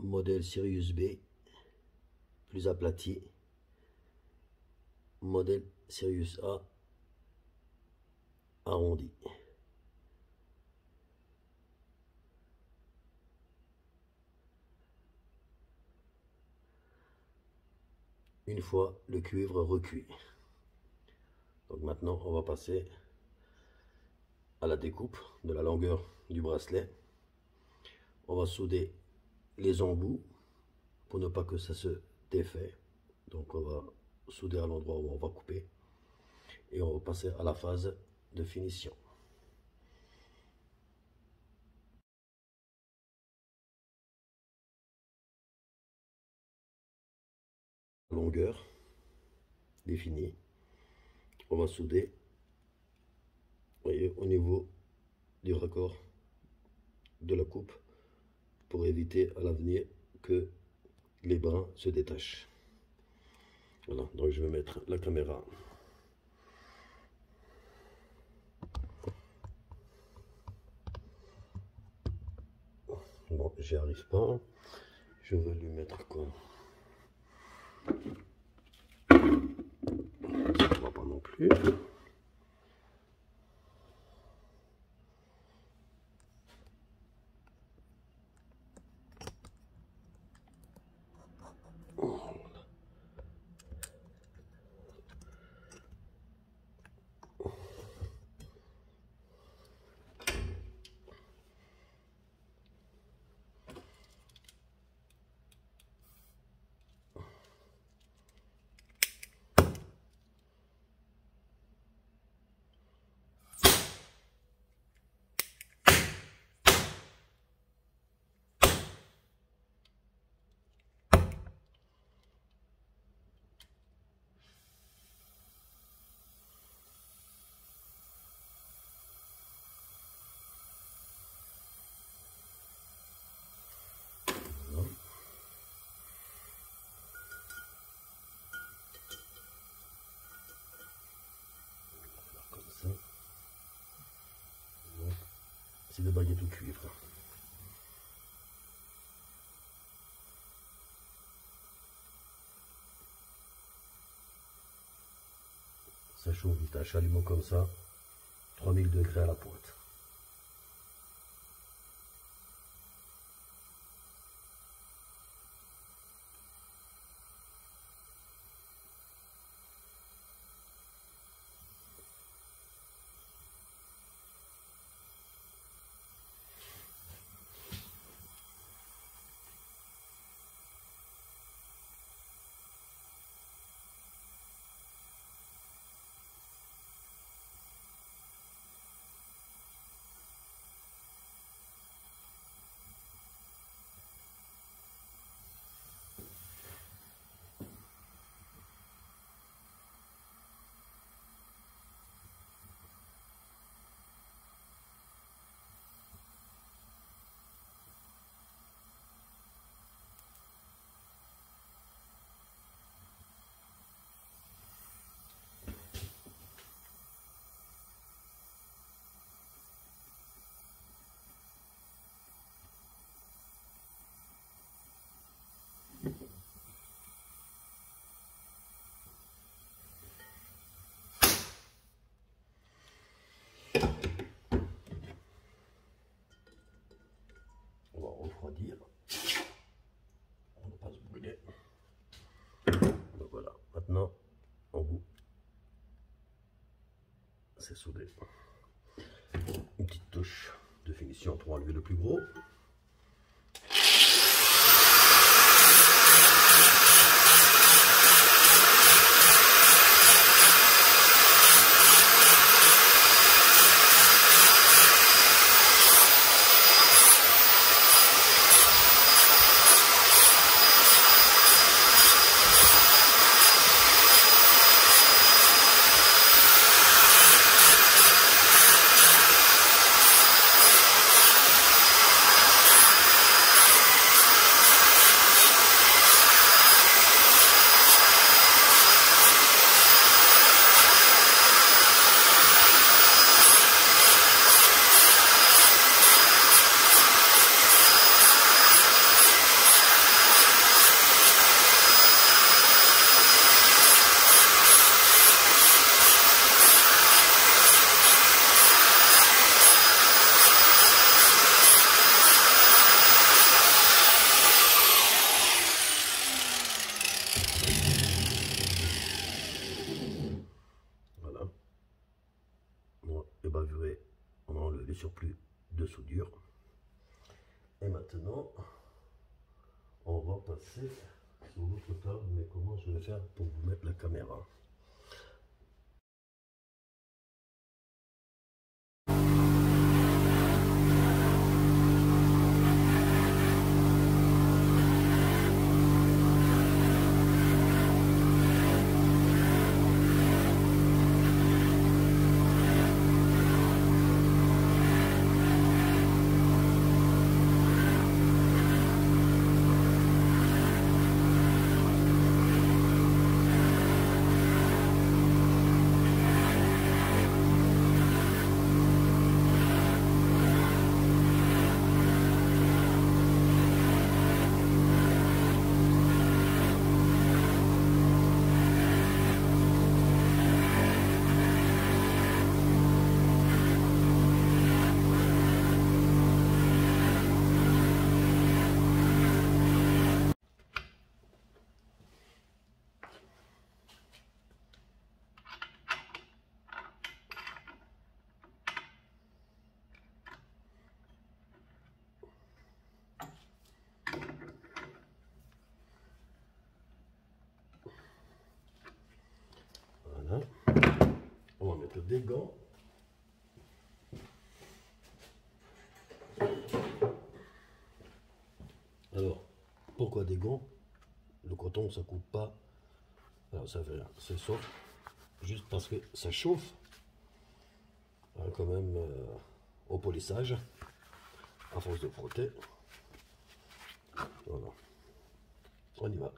modèle Sirius B, plus aplati, modèle Sirius A, arrondi. Une fois le cuivre recuit. Donc maintenant, on va passer à la découpe de la longueur du bracelet. On va souder les embouts pour ne pas que ça se défait. Donc on va souder à l'endroit où on va couper et on va passer à la phase de finition. Longueur définie, on va souder, voyez, au niveau du raccord de la coupe pour éviter à l'avenir que les brins se détachent. Voilà, donc je vais mettre la caméra. Bon, j'y arrive pas. Je vais lui mettre quoi? Ça ne va pas non plus. C'est des baguettes au cuivre. Ça chauffe vite, un chalumeau comme ça, 3000 degrés à la pointe. On va refroidir. On ne va pas se brûler. Donc voilà, maintenant, en bout, c'est soudé. Une petite touche de finition pour enlever le plus gros. on va passer sur l'autre table, mais comment je vais faire pour vous mettre la caméra? Voilà. On va mettre des gants. Alors, pourquoi des gants? Le coton, ça coupe pas. Alors, ça fait rien. C'est sauf juste parce que ça chauffe. Hein, quand même au polissage. À force de frotter. Voilà. On y va.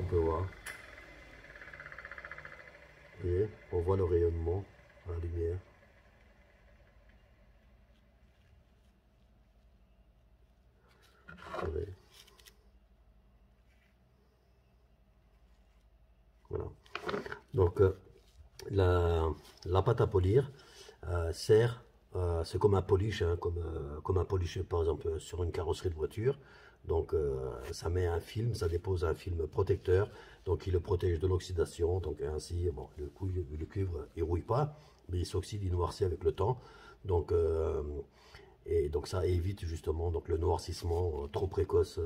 On peut voir. Et on voit le rayonnement à la lumière. Voilà. Donc la pâte à polir sert, c'est comme un polish, hein, comme un polish par exemple sur une carrosserie de voiture. Donc ça met un film, ça dépose un film protecteur, donc il le protège de l'oxydation, donc ainsi bon, le cuivre il rouille pas, mais il s'oxyde, il noircit avec le temps. Donc et donc ça évite justement donc le noircissement trop précoce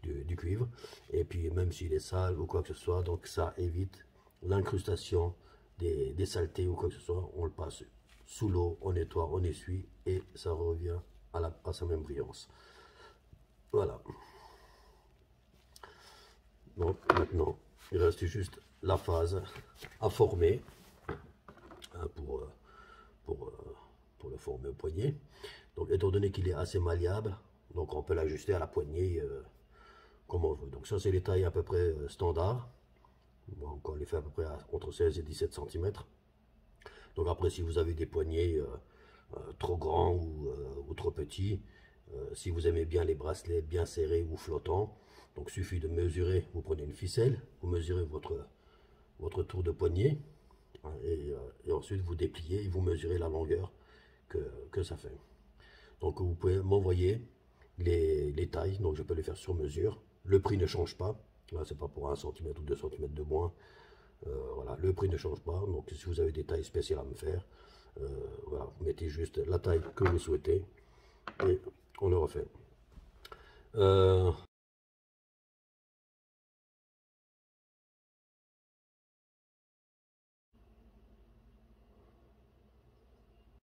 du cuivre. Et puis même s'il est sale ou quoi que ce soit, donc ça évite l'incrustation des saletés ou quoi que ce soit. On le passe sous l'eau, on nettoie, on essuie et ça revient à sa même brillance. Voilà. Donc maintenant, il reste juste la phase à former hein, pour le former au poignet. Donc étant donné qu'il est assez malléable, donc on peut l'ajuster à la poignée comme on veut. Donc ça c'est les tailles à peu près standards. Donc on les fait à peu près entre 16 et 17 cm. Donc après si vous avez des poignets trop grands ou trop petits, si vous aimez bien les bracelets bien serrés ou flottants, donc suffit de mesurer, vous prenez une ficelle, vous mesurez votre tour de poignet hein, et ensuite vous dépliez et vous mesurez la longueur que ça fait. Donc vous pouvez m'envoyer les tailles, donc je peux les faire sur mesure. Le prix ne change pas, c'est pas pour 1 cm ou 2 cm de moins. Voilà, le prix ne change pas, donc si vous avez des tailles spéciales à me faire, voilà, vous mettez juste la taille que vous souhaitez et on le refait.